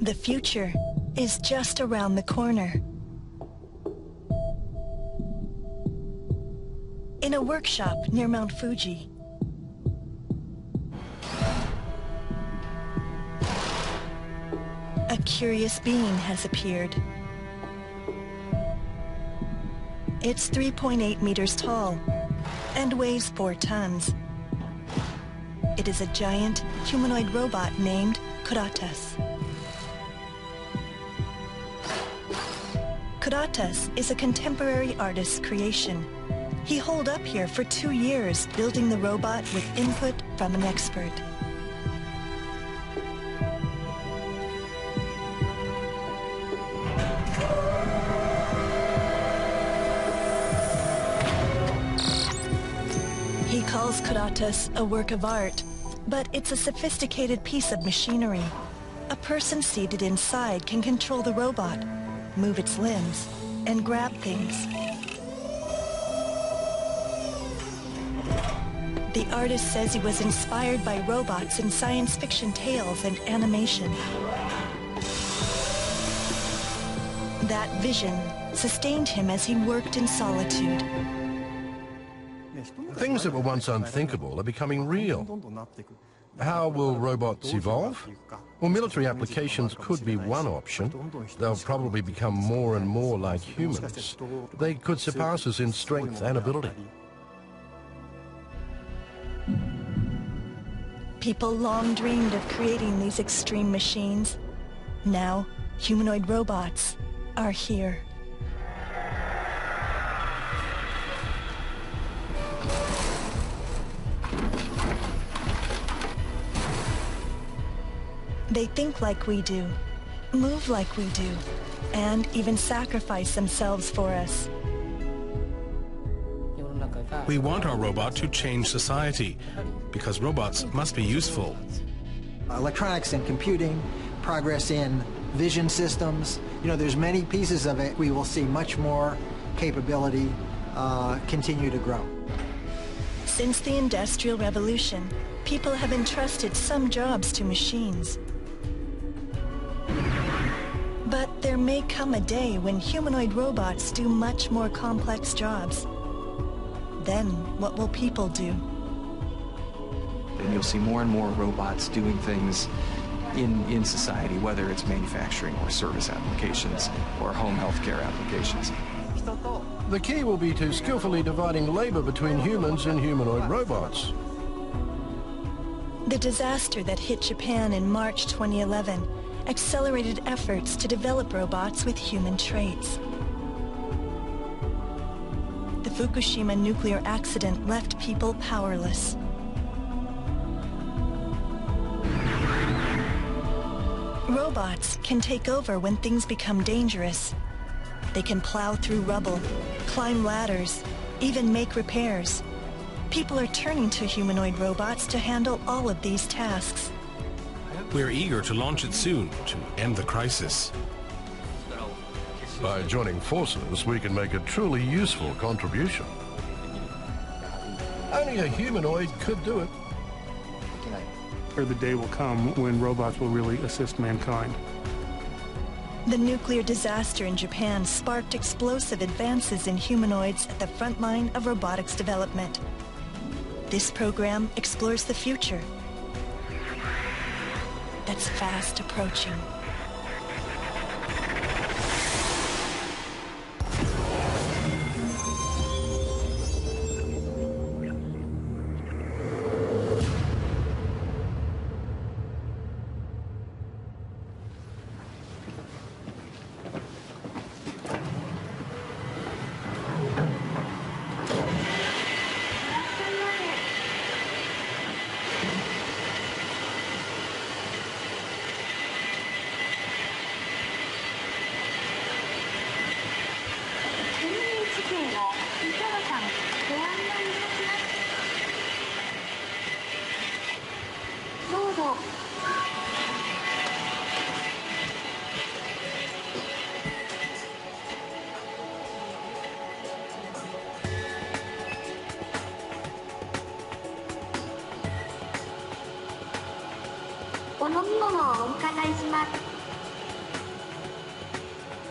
The future is just around the corner. In a workshop near Mount Fuji, a curious being has appeared. It's 3.8 meters tall and weighs 4 tons. It is a giant humanoid robot named Robotics. Robotics is a contemporary artist's creation. He holed up here for 2 years, building the robot with input from an expert. He calls Robotics a work of art, but it's a sophisticated piece of machinery. A person seated inside can control the robot, move its limbs, and grab things. The artist says he was inspired by robots in science fiction tales and animation. That vision sustained him as he worked in solitude. Things that were once unthinkable are becoming real. How will robots evolve? Well, military applications could be one option. They'll probably become more and more like humans. They could surpass us in strength and ability. People long dreamed of creating these extreme machines. Now, humanoid robots are here. They think like we do, move like we do, and even sacrifice themselves for us. We want our robot to change society, because robots must be useful. Electronics and computing, progress in vision systems, there's many pieces of it. We will see much more capability continue to grow. Since the Industrial Revolution, people have entrusted some jobs to machines. But there may come a day when humanoid robots do much more complex jobs. Then, what will people do? And you'll see more and more robots doing things in society, whether it's manufacturing or service applications or home healthcare applications. The key will be to skillfully dividing labor between humans and humanoid robots. The disaster that hit Japan in March 2011 accelerated efforts to develop robots with human traits. The Fukushima nuclear accident left people powerless. Robots can take over when things become dangerous. They can plow through rubble, climb ladders, even make repairs. People are turning to humanoid robots to handle all of these tasks. We're eager to launch it soon to end the crisis. By joining forces, we can make a truly useful contribution. Only a humanoid could do it. Or the day will come when robots will really assist mankind. The nuclear disaster in Japan sparked explosive advances in humanoids at the front line of robotics development. This program explores the future that's fast approaching.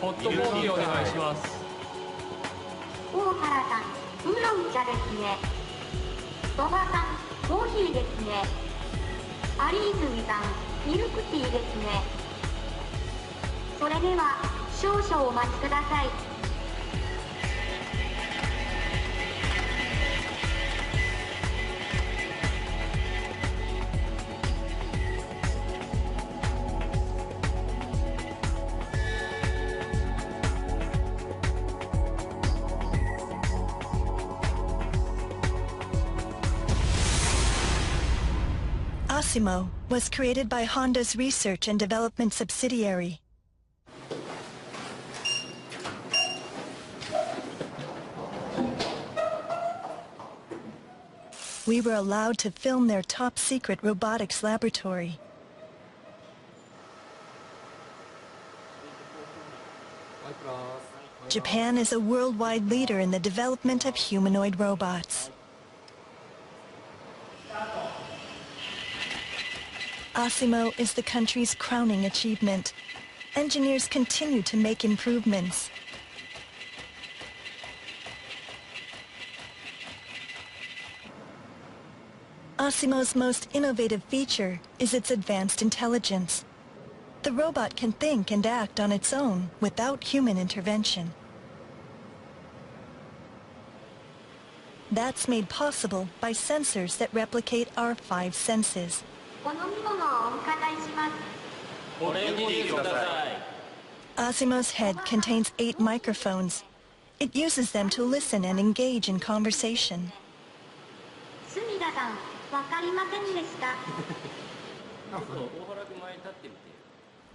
ホットコーヒーお願いします。大原さん、ウーロン茶ですね。馬場さん、コーヒーですね。有泉さん、ミルクティーですね。それでは少々お待ちください。Asimov was created by Honda's research and development subsidiary. We were allowed to film their top-secret robotics laboratory. Japan is a worldwide leader in the development of humanoid robots. Asimov is the country's crowning achievement. Engineers continue to make improvements. Asimov's most innovative feature is its advanced intelligence. The robot can think and act on its own without human intervention. That's made possible by sensors that replicate our 5 senses. Asimov's head contains 8 microphones. It uses them to listen and engage in conversation. わかりませんでした。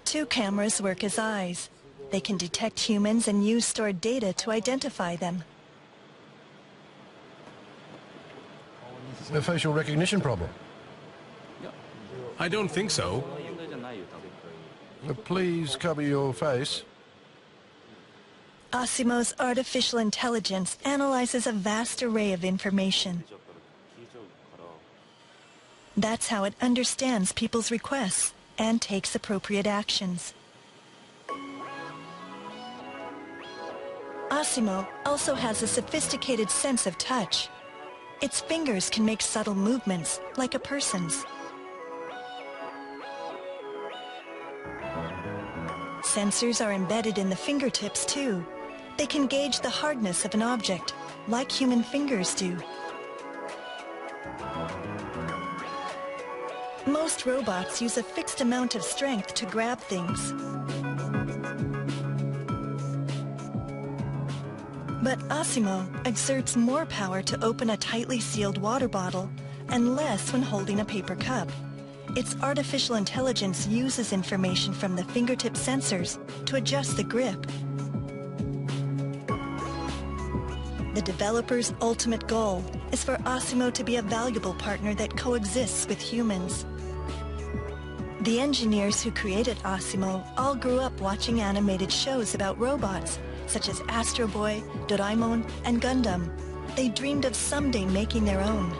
2 cameras work as eyes. They can detect humans and use stored data to identify them. A facial recognition problem. I don't think so. Please cover your face. Asimov's artificial intelligence analyzes a vast array of information. That's how it understands people's requests and takes appropriate actions. Asimov also has a sophisticated sense of touch. Its fingers can make subtle movements, like a person's. Sensors are embedded in the fingertips, too. They can gauge the hardness of an object, like human fingers do. Most robots use a fixed amount of strength to grab things. But Asimov exerts more power to open a tightly sealed water bottle and less when holding a paper cup. Its artificial intelligence uses information from the fingertip sensors to adjust the grip. The developer's ultimate goal is for Asimov to be a valuable partner that coexists with humans. The engineers who created Asimov all grew up watching animated shows about robots, such as Astro Boy, Doraemon, and Gundam. They dreamed of someday making their own.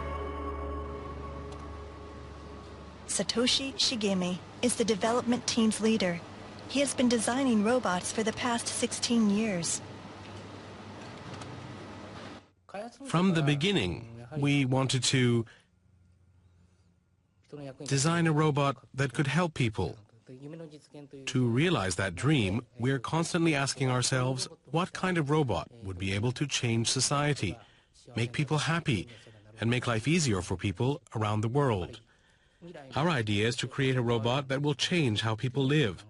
Satoshi Shigemi is the development team's leader. He has been designing robots for the past 16 years. From the beginning, we wanted to design a robot that could help people. To realize that dream, we're constantly asking ourselves, what kind of robot would be able to change society, make people happy, and make life easier for people around the world? Our idea is to create a robot that will change how people live.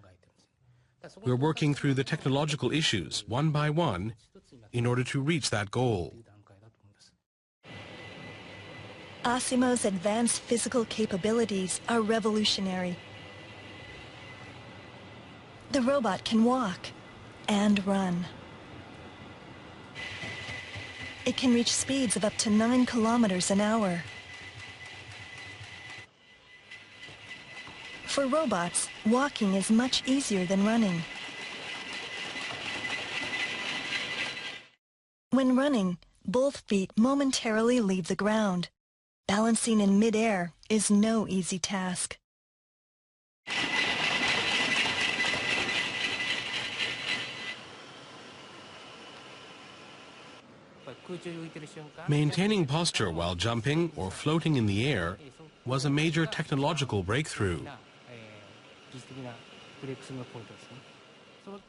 We're working through the technological issues, one by one, in order to reach that goal. Asimov's advanced physical capabilities are revolutionary. The robot can walk and run. It can reach speeds of up to 9 kilometers an hour. For robots, walking is much easier than running. When running, both feet momentarily leave the ground. Balancing in mid-air is no easy task. Maintaining posture while jumping or floating in the air was a major technological breakthrough.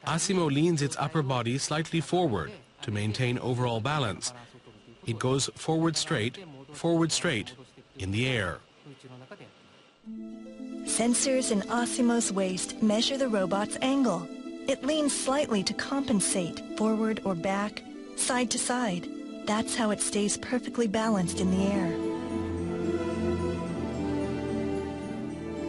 Asimov leans its upper body slightly forward to maintain overall balance. It goes forward straight in the air. Sensors in Asimov's waist measure the robot's angle. It leans slightly to compensate, forward or back, side to side. That's how it stays perfectly balanced in the air.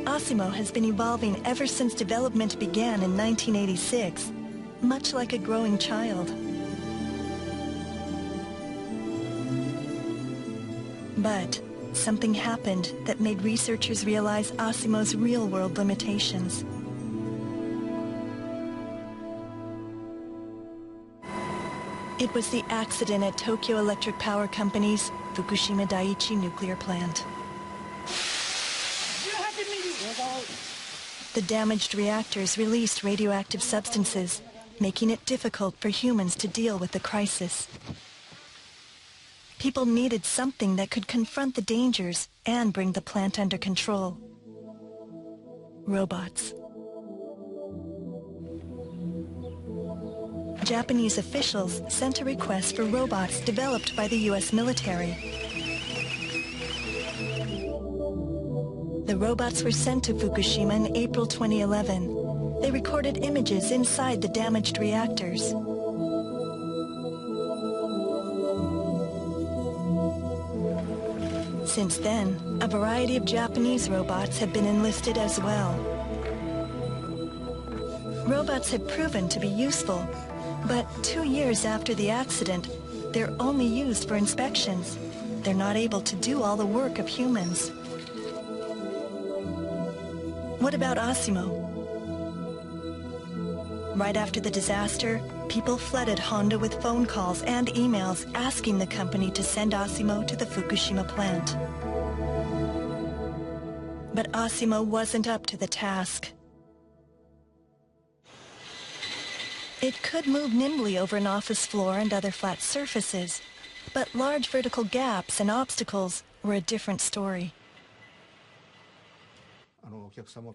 Asimov has been evolving ever since development began in 1986, much like a growing child. But something happened that made researchers realize Asimov's real-world limitations. It was the accident at Tokyo Electric Power Company's Fukushima Daiichi nuclear plant. The damaged reactors released radioactive substances, making it difficult for humans to deal with the crisis. People needed something that could confront the dangers and bring the plant under control. Robots. Japanese officials sent a request for robots developed by the U.S. military. The robots were sent to Fukushima in April 2011. They recorded images inside the damaged reactors. Since then, a variety of Japanese robots have been enlisted as well. Robots have proven to be useful, but 2 years after the accident, they're only used for inspections. They're not able to do all the work of humans. What about Asimov? Right after the disaster, people flooded Honda with phone calls and emails asking the company to send Asimov to the Fukushima plant. But Asimov wasn't up to the task. It could move nimbly over an office floor and other flat surfaces, but large vertical gaps and obstacles were a different story.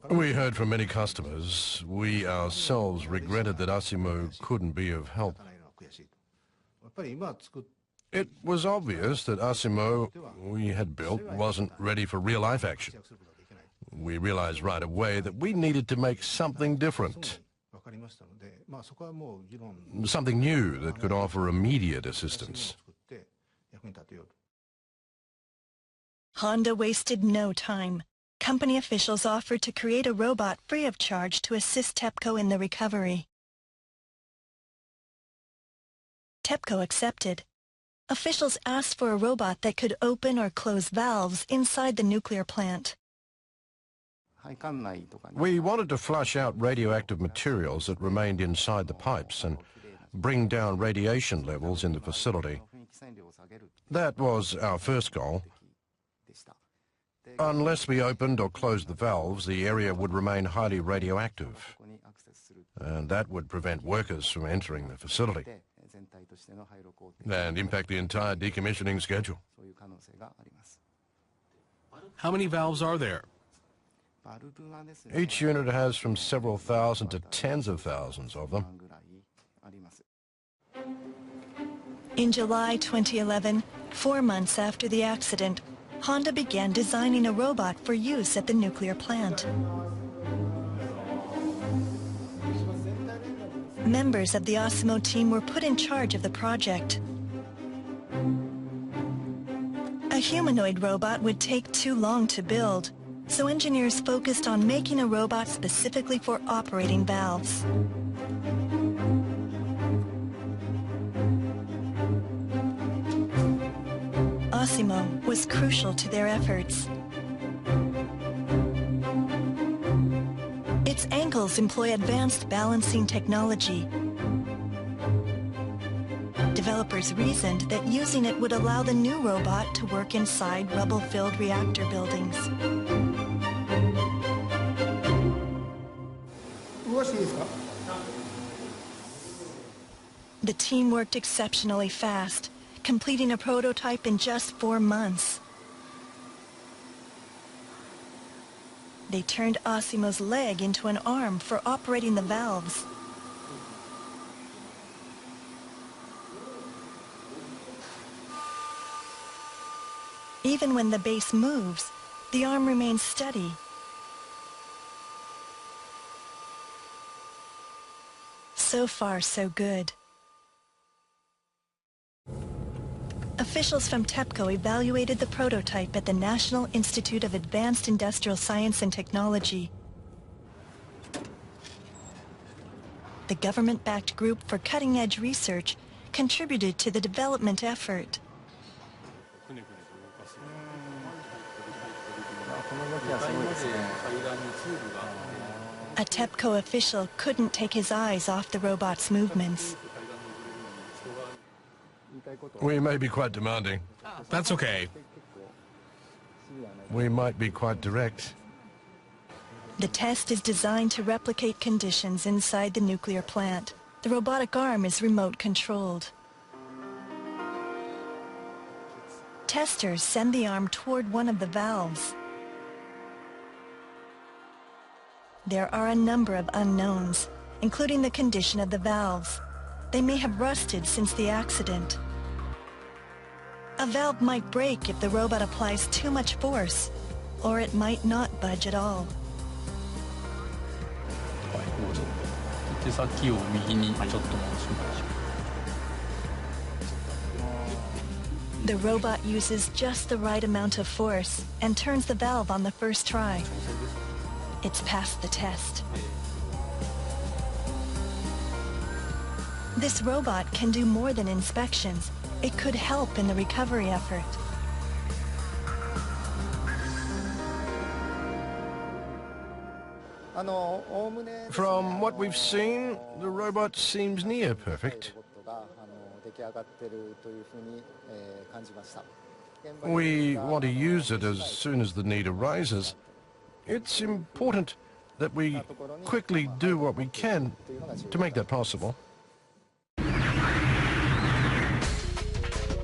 We heard from many customers. We ourselves regretted that Asimov couldn't be of help. It was obvious that Asimov we had built wasn't ready for real-life action. We realized right away that we needed to make something different. Something new that could offer immediate assistance. Honda wasted no time. Company officials offered to create a robot free of charge to assist TEPCO in the recovery. TEPCO accepted. Officials asked for a robot that could open or close valves inside the nuclear plant. We wanted to flush out radioactive materials that remained inside the pipes and bring down radiation levels in the facility. That was our first goal. Unless we opened or closed the valves, the area would remain highly radioactive, and that would prevent workers from entering the facility and impact the entire decommissioning schedule. How many valves are there? Each unit has from several thousand to tens of thousands of them. In July 2011, 4 months after the accident, Honda began designing a robot for use at the nuclear plant. Members of the Asimov team were put in charge of the project. A humanoid robot would take too long to build, so engineers focused on making a robot specifically for operating valves. Asimov was crucial to their efforts. Its ankles employ advanced balancing technology. Developers reasoned that using it would allow the new robot to work inside rubble-filled reactor buildings. The team worked exceptionally fast, completing a prototype in just 4 months. They turned Asimov's leg into an arm for operating the valves. Even when the base moves, the arm remains steady. So far, so good. Officials from TEPCO evaluated the prototype at the National Institute of Advanced Industrial Science and Technology. The government-backed group for cutting-edge research contributed to the development effort. A TEPCO official couldn't take his eyes off the robot's movements. We may be quite demanding. That's okay. We might be quite direct. The test is designed to replicate conditions inside the nuclear plant. The robotic arm is remote controlled. Testers send the arm toward one of the valves. There are a number of unknowns, including the condition of the valves. They may have rusted since the accident. A valve might break if the robot applies too much force, or it might not budge at all. The robot uses just the right amount of force and turns the valve on the first try. It's passed the test. This robot can do more than inspections. It could help in the recovery effort. From what we've seen, the robot seems near perfect. We want to use it as soon as the need arises. It's important that we quickly do what we can to make that possible.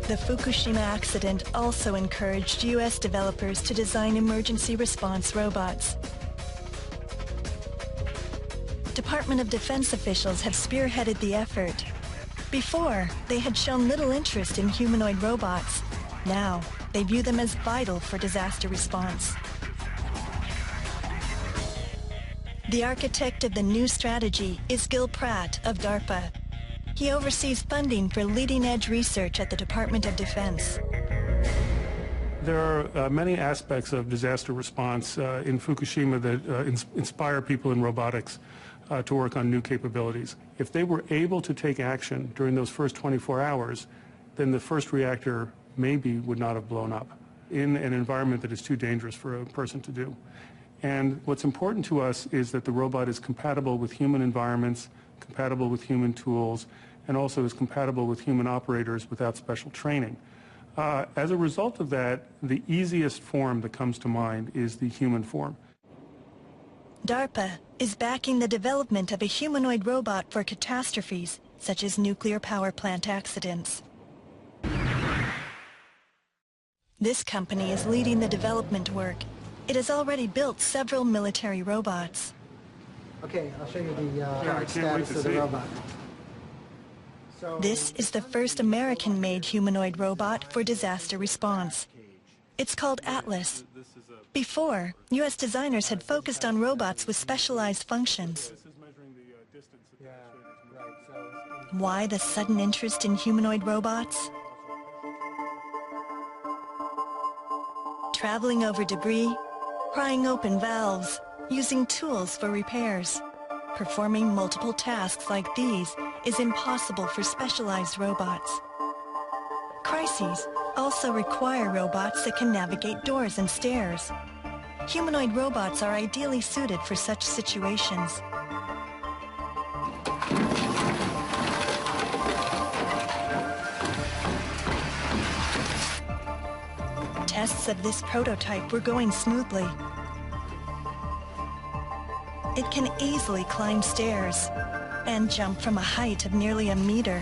The Fukushima accident also encouraged U.S. developers to design emergency response robots. Department of Defense officials have spearheaded the effort. Before, they had shown little interest in humanoid robots. Now, they view them as vital for disaster response. The architect of the new strategy is Gil Pratt of DARPA. He oversees funding for leading-edge research at the Department of Defense. There are many aspects of disaster response in Fukushima that inspire people in robotics to work on new capabilities. If they were able to take action during those first 24 hours, then the first reactor maybe would not have blown up in an environment that is too dangerous for a person to do. And what's important to us is that the robot is compatible with human environments, compatible with human tools, and also is compatible with human operators without special training. As a result of that, the easiest form that comes to mind is the human form. DARPA is backing the development of a humanoid robot for catastrophes, such as nuclear power plant accidents. This company is leading the development work. It has already built several military robots. Okay, I'll show you the current status of the robot. This is the first American-made humanoid robot for disaster response. It's called Atlas. Before, U.S. designers had focused on robots with specialized functions. Why the sudden interest in humanoid robots? Traveling over debris, prying open valves, using tools for repairs. Performing multiple tasks like these is impossible for specialized robots. Crises also require robots that can navigate doors and stairs. Humanoid robots are ideally suited for such situations. Tests of this prototype were going smoothly. It can easily climb stairs and jump from a height of nearly a meter.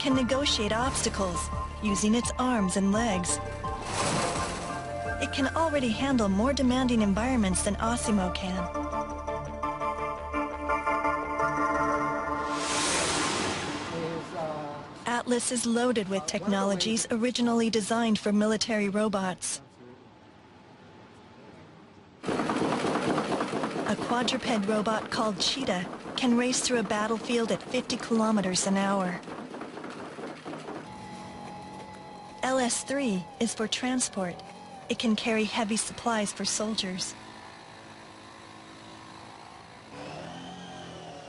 can negotiate obstacles using its arms and legs. It can already handle more demanding environments than Asimov can. Atlas is loaded with technologies originally designed for military robots. A quadruped robot called Cheetah can race through a battlefield at 50 kilometers an hour. LS-3 is for transport. It can carry heavy supplies for soldiers.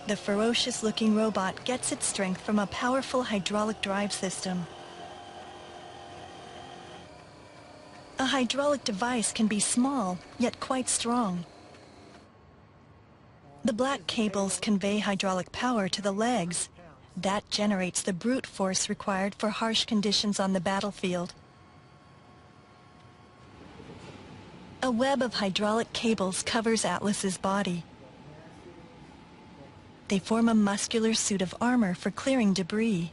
The ferocious-looking robot gets its strength from a powerful hydraulic drive system. A hydraulic device can be small, yet quite strong. The black cables convey hydraulic power to the legs. That generates the brute force required for harsh conditions on the battlefield. A web of hydraulic cables covers Atlas's body. They form a muscular suit of armor for clearing debris.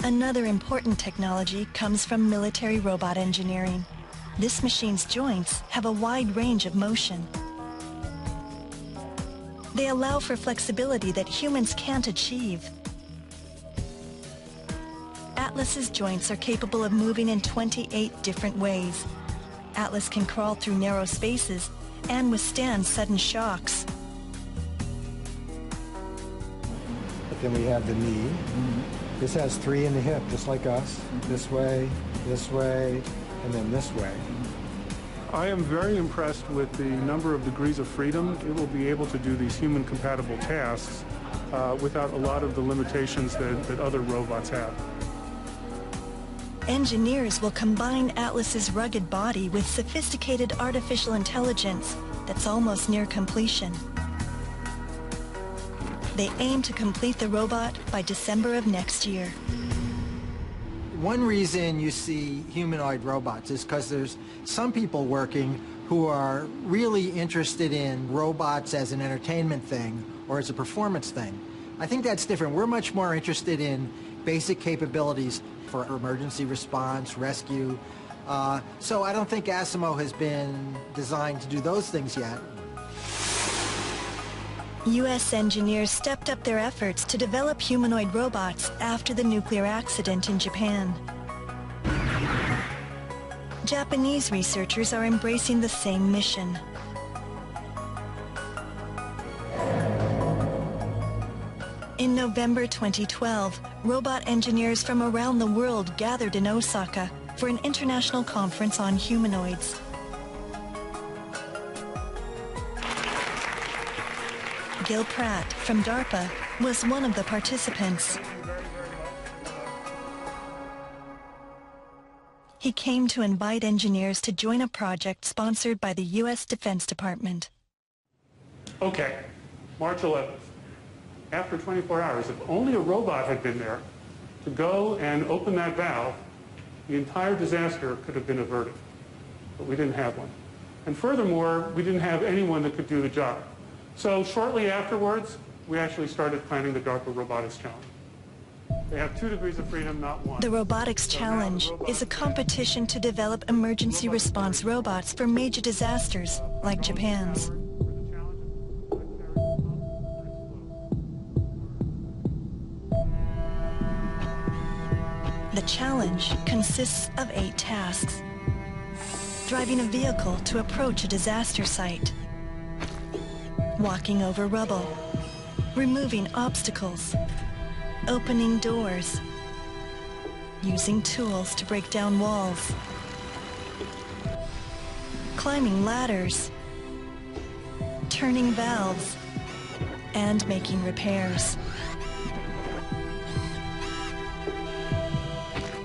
Another important technology comes from military robot engineering. This machine's joints have a wide range of motion. They allow for flexibility that humans can't achieve. Atlas's joints are capable of moving in 28 different ways. Atlas can crawl through narrow spaces and withstand sudden shocks. Then we have the knee. This has 3 in the hip, just like us. This way, and then this way. I am very impressed with the number of degrees of freedom. It will be able to do these human-compatible tasks without a lot of the limitations that other robots have. Engineers will combine Atlas's rugged body with sophisticated artificial intelligence that's almost near completion. They aim to complete the robot by December of next year. One reason you see humanoid robots is because there's some people working who are really interested in robots as an entertainment thing or as a performance thing. I think that's different. We're much more interested in basic capabilities for emergency response, rescue. So I don't think Asimov has been designed to do those things yet. U.S. engineers stepped up their efforts to develop humanoid robots after the nuclear accident in Japan. Japanese researchers are embracing the same mission. In November 2012, robot engineers from around the world gathered in Osaka for an international conference on humanoids. Gil Pratt from DARPA was one of the participants. He came to invite engineers to join a project sponsored by the U.S. Defense Department. Okay, March 11th. After 24 hours, if only a robot had been there to go and open that valve, the entire disaster could have been averted. But we didn't have one. And furthermore, we didn't have anyone that could do the job. So shortly afterwards, we actually started planning the DARPA Robotics Challenge. They have 2 degrees of freedom, not 1. The Robotics Challenge is a competition to develop emergency response robots for major disasters like Japan's. The challenge consists of 8 tasks. Driving a vehicle to approach a disaster site. Walking over rubble. Removing obstacles. Opening doors. Using tools to break down walls. Climbing ladders. Turning valves. And making repairs.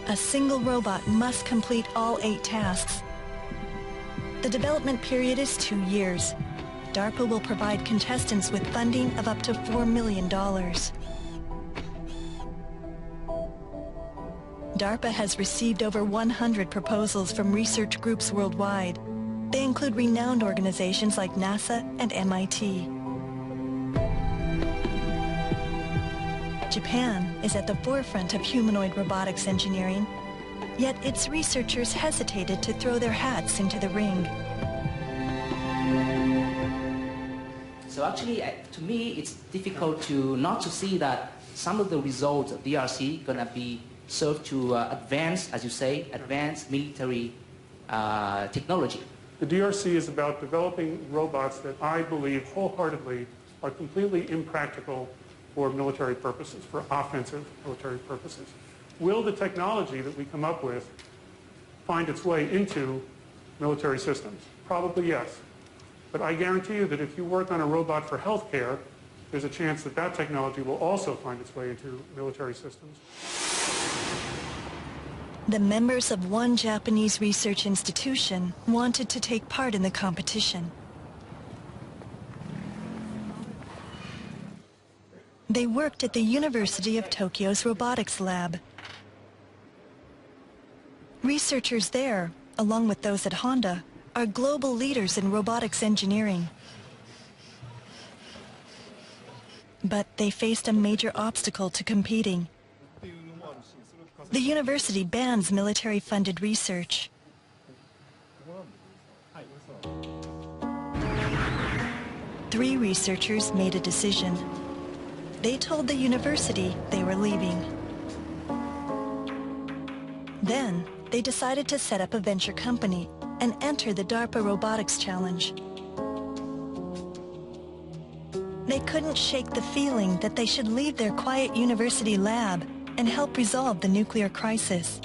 A single robot must complete all 8 tasks. The development period is 2 years. DARPA will provide contestants with funding of up to $4 million. DARPA has received over 100 proposals from research groups worldwide. They include renowned organizations like NASA and MIT. Japan is at the forefront of humanoid robotics engineering, yet its researchers hesitated to throw their hats into the ring. So actually, to me, it's difficult to not to see that some of the results of DRC gonna be served to advance, as you say, advanced military technology. The DRC is about developing robots that I believe wholeheartedly are completely impractical for military purposes, for offensive military purposes. Will the technology that we come up with find its way into military systems? Probably yes. But I guarantee you that if you work on a robot for healthcare, there's a chance that that technology will also find its way into military systems. The members of one Japanese research institution wanted to take part in the competition. They worked at the University of Tokyo's robotics lab. Researchers there, along with those at Honda, are global leaders in robotics engineering. But they faced a major obstacle to competing. The university bans military-funded research. Three researchers made a decision. They told the university they were leaving. Then, they decided to set up a venture company and enter the DARPA Robotics Challenge. They couldn't shake the feeling that they should leave their quiet university lab and help resolve the nuclear crisis.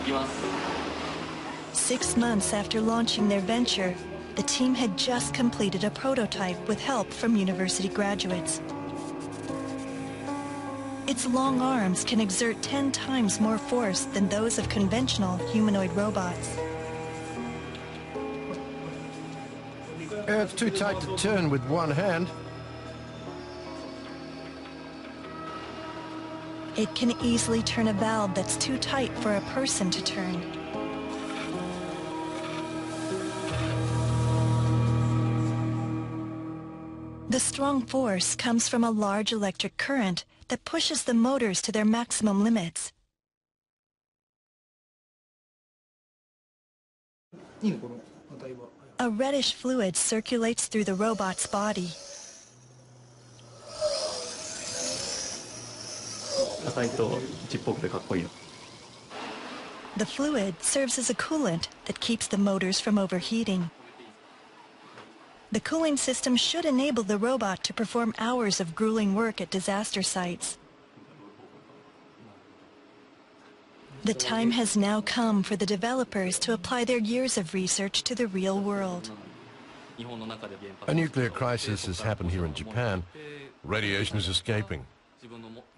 Yes. 6 months after launching their venture, the team had just completed a prototype with help from university graduates. Its long arms can exert 10 times more force than those of conventional humanoid robots. It's too tight to turn with one hand. It can easily turn a valve that's too tight for a person to turn. The strong force comes from a large electric current that pushes the motors to their maximum limits. A reddish fluid circulates through the robot's body. The fluid serves as a coolant that keeps the motors from overheating. The cooling system should enable the robot to perform hours of grueling work at disaster sites. The time has now come for the developers to apply their years of research to the real world. A nuclear crisis has happened here in Japan. Radiation is escaping.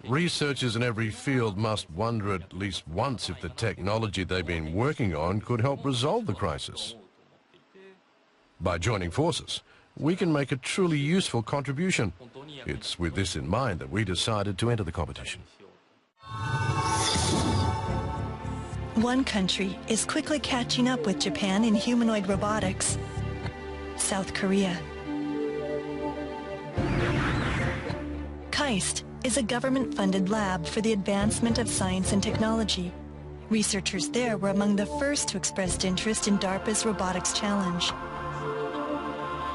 Researchers in every field must wonder at least once if the technology they've been working on could help resolve the crisis. By joining forces, we can make a truly useful contribution. It's with this in mind that we decided to enter the competition. One country is quickly catching up with Japan in humanoid robotics: South Korea. KAIST is a government-funded lab for the advancement of science and technology. Researchers there were among the first to express interest in DARPA's Robotics Challenge.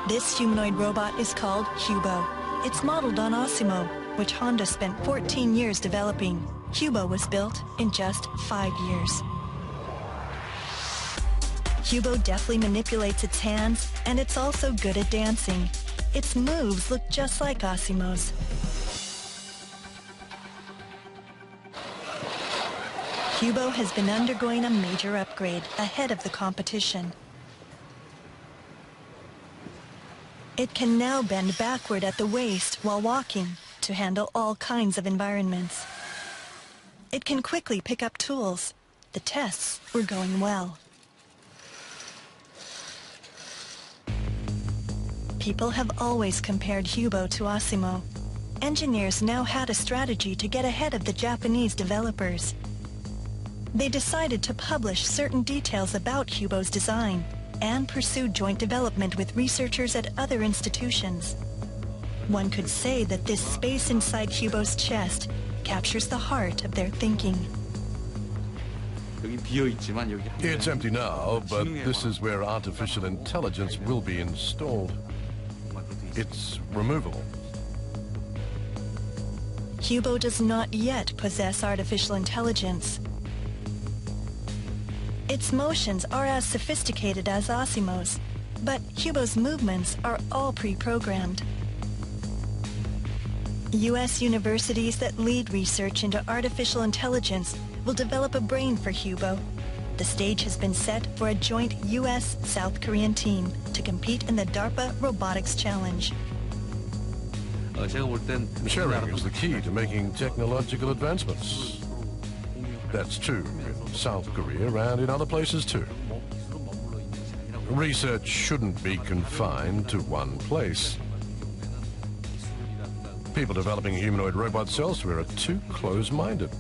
This humanoid robot is called Hubo. It's modeled on Asimov, which Honda spent 14 years developing. Hubo was built in just 5 years. Hubo deftly manipulates its hands, and it's also good at dancing. Its moves look just like Asimov's. Hubo has been undergoing a major upgrade ahead of the competition. It can now bend backward at the waist while walking to handle all kinds of environments. It can quickly pick up tools. The tests were going well. People have always compared Hubo to Asimov. Engineers now had a strategy to get ahead of the Japanese developers. They decided to publish certain details about Hubo's design and pursue joint development with researchers at other institutions. One could say that this space inside Hubo's chest captures the heart of their thinking. It's empty now, but this is where artificial intelligence will be installed. It's removable. Hubo does not yet possess artificial intelligence. Its motions are as sophisticated as Asimov's, but Hubo's movements are all pre-programmed. U.S. universities that lead research into artificial intelligence will develop a brain for Hubo. The stage has been set for a joint U.S.-South Korean team to compete in the DARPA Robotics Challenge. Sharing is the key to making technological advancements. That's true in South Korea and in other places too. Research shouldn't be confined to one place. People developing humanoid robots elsewhere are too close-minded.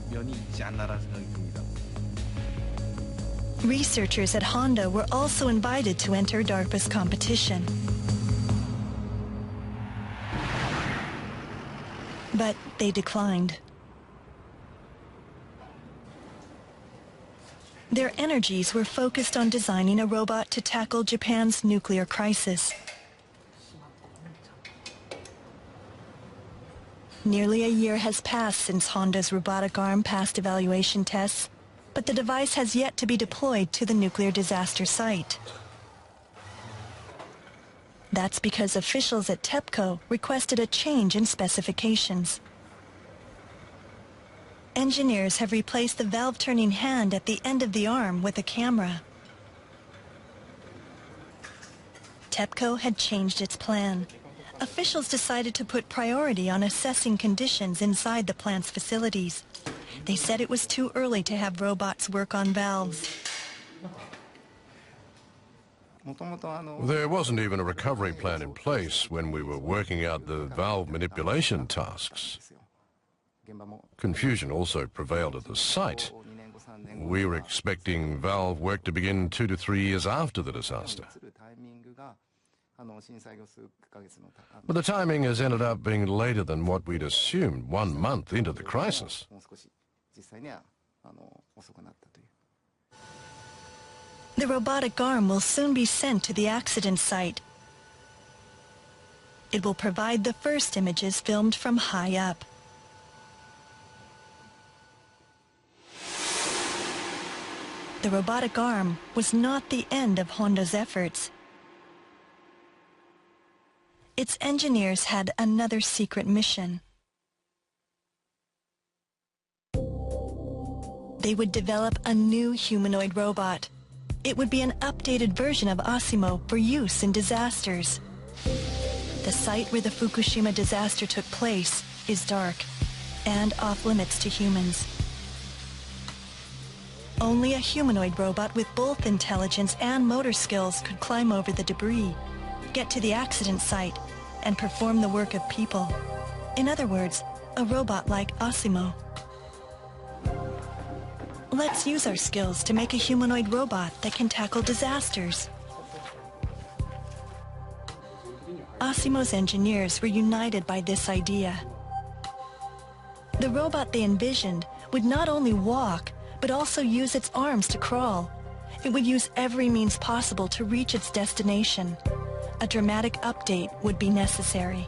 Researchers at Honda were also invited to enter DARPA's competition. But they declined. Their energies were focused on designing a robot to tackle Japan's nuclear crisis. Nearly a year has passed since Honda's robotic arm passed evaluation tests, but the device has yet to be deployed to the nuclear disaster site. That's because officials at TEPCO requested a change in specifications. Engineers have replaced the valve-turning hand at the end of the arm with a camera. TEPCO had changed its plan. Officials decided to put priority on assessing conditions inside the plant's facilities. They said it was too early to have robots work on valves. There wasn't even a recovery plan in place when we were working out the valve manipulation tasks. Confusion also prevailed at the site. We were expecting valve work to begin 2 to 3 years after the disaster. But the timing has ended up being later than what we'd assumed, 1 month into the crisis. The robotic arm will soon be sent to the accident site. It will provide the first images filmed from high up. The robotic arm was not the end of Honda's efforts. Its engineers had another secret mission. They would develop a new humanoid robot. It would be an updated version of Asimov for use in disasters. The site where the Fukushima disaster took place is dark and off-limits to humans. Only a humanoid robot with both intelligence and motor skills could climb over the debris, get to the accident site, and perform the work of people. In other words, a robot like Asimov. Let's use our skills to make a humanoid robot that can tackle disasters. Asimov's engineers were united by this idea. The robot they envisioned would not only walk, but also use its arms to crawl. It would use every means possible to reach its destination. A dramatic update would be necessary.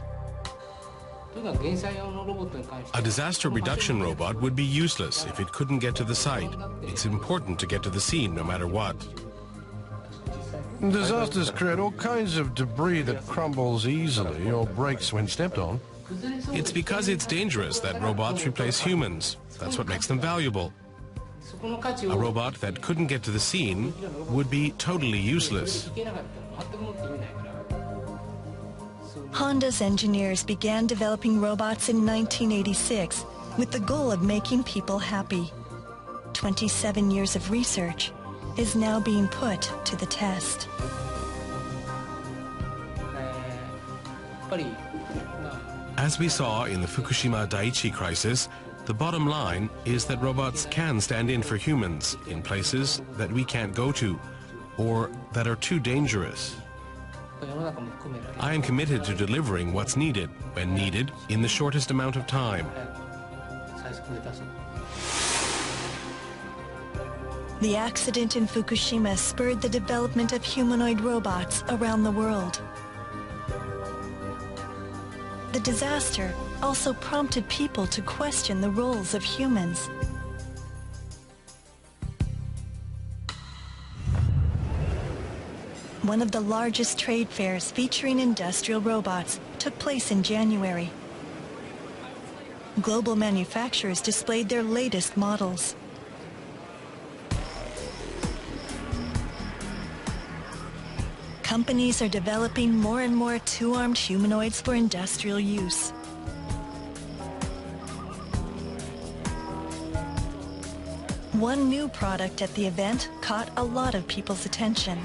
A disaster reduction robot would be useless if it couldn't get to the site. It's important to get to the scene no matter what. Disasters create all kinds of debris that crumbles easily or breaks when stepped on. It's because it's dangerous that robots replace humans. That's what makes them valuable. A robot that couldn't get to the scene would be totally useless. Honda's engineers began developing robots in 1986 with the goal of making people happy. 27 years of research is now being put to the test. As we saw in the Fukushima Daiichi crisis, the bottom line is that robots can stand in for humans in places that we can't go to, or that are too dangerous. I am committed to delivering what's needed, when needed, in the shortest amount of time. The accident in Fukushima spurred the development of humanoid robots around the world. The disaster also prompted people to question the roles of humans. One of the largest trade fairs featuring industrial robots took place in January. Global manufacturers displayed their latest models. Companies are developing more and more two-armed humanoids for industrial use. One new product at the event caught a lot of people's attention.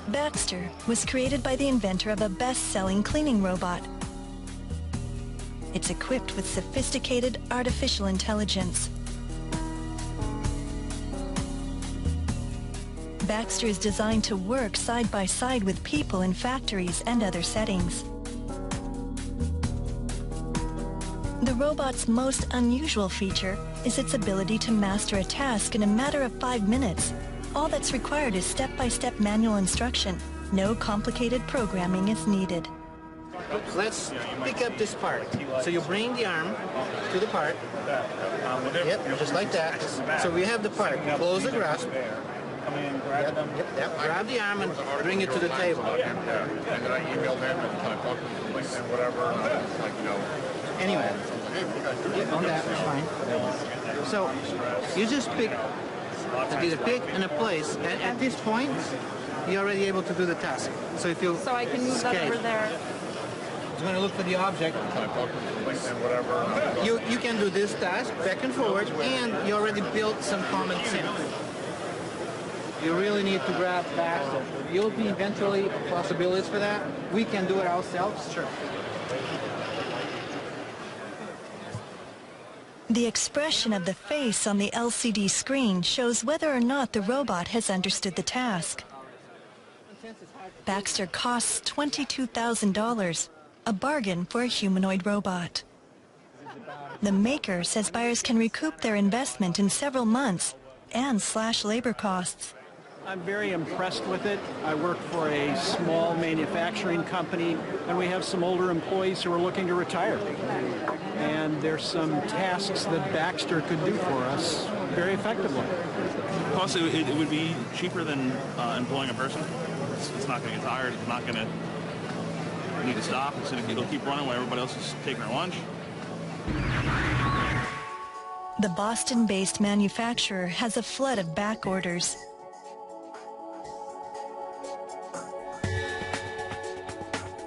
Baxter was created by the inventor of a best-selling cleaning robot. It's equipped with sophisticated artificial intelligence. Baxter is designed to work side by side with people in factories and other settings. The robot's most unusual feature is its ability to master a task in a matter of 5 minutes. All that's required is step-by-step manual instruction. No complicated programming is needed. Let's pick up this part. So you bring the arm to the part. Yep, just like that. So we have the part. Close the grasp. Yep. Grab the arm and bring it to the table. And then I emailed him and kind of talked to him and whatever. Like, you know. Anyway, on that, fine. So you just pick either pick and a place. At this point, you're already able to do the task. So if you I can move that over there. You're going to look for the object. Kind of talk to him and whatever. You can do this task back and forward, and you already built some common sense. You really need to grab back. You'll be eventually possibilities for that. We can do it ourselves. Sure. The expression of the face on the LCD screen shows whether or not the robot has understood the task. Baxter costs $22,000, a bargain for a humanoid robot. The maker says buyers can recoup their investment in several months and slash labor costs. I'm very impressed with it. I work for a small manufacturing company, and we have some older employees who are looking to retire. And there's some tasks that Baxter could do for us very effectively. Plus, it would be cheaper than employing a person. It's not going to get tired. It's not going to need to stop. It'll keep running while everybody else is taking their lunch. The Boston-based manufacturer has a flood of back orders.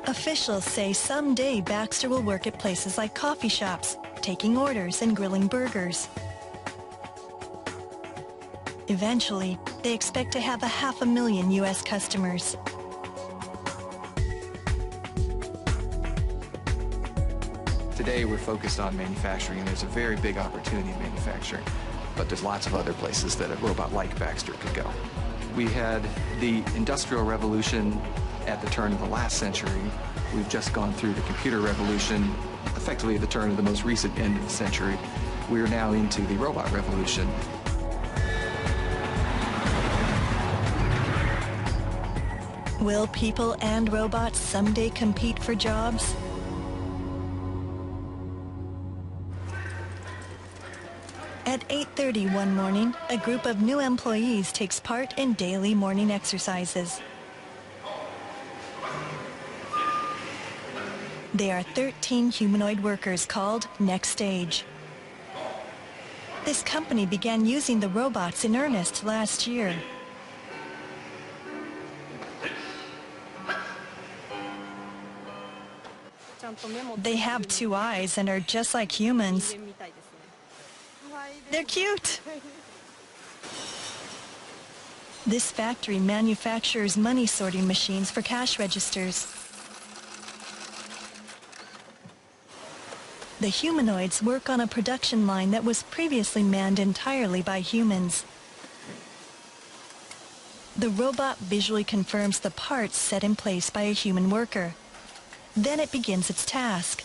Officials say someday Baxter will work at places like coffee shops, taking orders and grilling burgers. Eventually, they expect to have 500,000 U.S. customers. Today we're focused on manufacturing, and there's a very big opportunity in manufacturing, but there's lots of other places that a robot like Baxter could go. We had the Industrial Revolution at the turn of the last century. We've just gone through the computer revolution, effectively at the turn of the most recent end of the century. We are now into the robot revolution. Will people and robots someday compete for jobs? At 8:30 one morning, a group of new employees takes part in daily morning exercises. They are 13 humanoid workers called Next Stage. This company began using the robots in earnest last year. They have 2 eyes and are just like humans. They're cute! This factory manufactures money sorting machines for cash registers. The humanoids work on a production line that was previously manned entirely by humans. The robot visually confirms the parts set in place by a human worker. Then it begins its task.